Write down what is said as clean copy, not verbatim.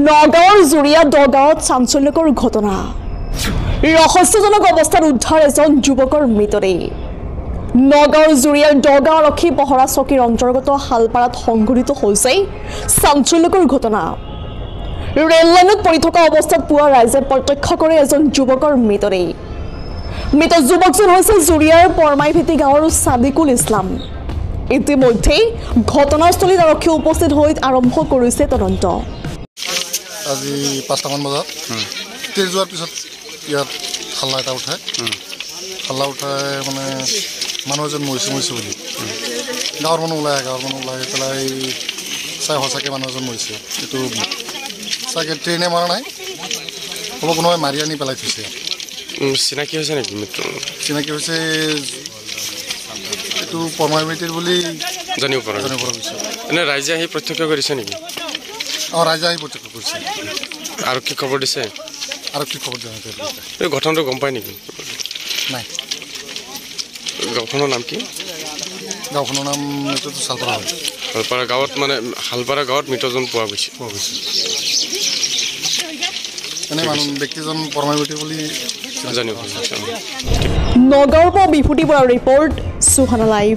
নগাঁৱৰ জুৰিয়া দগাঁৱত চাঞ্চল্যকৰ ঘটনা ৰহস্যজনক অৱস্থাত উদ্ধাৰ এজন যুৱকৰ মৃতদেহ নগাঁৱৰ জুৰিয়াৰ দগাঁও আৰক্ষী পহৰা চকীৰ অন্তৰ্গত হালপাৰাত সংঘটিত হৈছে চাঞ্চল্যকৰ ঘটনা ৰেল লাইনত পৰি থকা অৱস্থাত পুৱা ৰাইজে প্ৰত্যক্ষ কৰে এজন যুৱকৰ মৃতদেহ মৃত যুৱকজন হৈছে জুৰিয়াৰ পৰমাইভেটি গাঁৱৰ সাদিকুল ইছলাম ইতিমধ্যে ঘটনাস্থলীত আৰক্ষী উপস্থিত হৈ আৰম্ভ কৰিছে তদন্ত আজি 5টামান বজাত তেল যোৱাৰ পিছত ইয়াত হাল্লা এটা উঠায় হাল্লা উঠাই মানে মানুহ এজন মৰিছে বুলি গাঁৱৰ মানুহ ওলাই পেলাই চাই সঁচাকৈ মানুহ এজন মৰিছে এইটো চাগে ট্ৰেইনে মৰা নাই হ'ব কোনোবাই মাৰি আনি পেলাই থৈছে চিনাকি হৈছে নেকি মিত্ৰ চিনাকি হৈছে এইটো পৰমাইভেটিৰ বুলি জানিব পৰা গৈছে এনে ৰাইজে আহি প্ৰত্যক্ষ কৰিছে নেকি ৰাইজে আহি প্ৰত্যক্ষ কৰিছে আৰু কি খবৰ দিছে আৰু কি খবৰ দিয়া এই ঘটনাটো গম পায় নেকি নাই গাঁওখনৰ নাম কি গাঁওখনৰ নাম এইটোতো শালপাৰা হয় শালপাৰা গাঁৱত মানে শালপাৰা গাঁৱত মৃতজন পোৱা গৈছে এনে মানুহ ব্যক্তিজন পৰমাইভেটি বুলি জানিব পাৰিছে নগাঁৱৰ পৰা বিভূতি বৰাৰ ৰিপৰ্ট সুহানা লাইভ।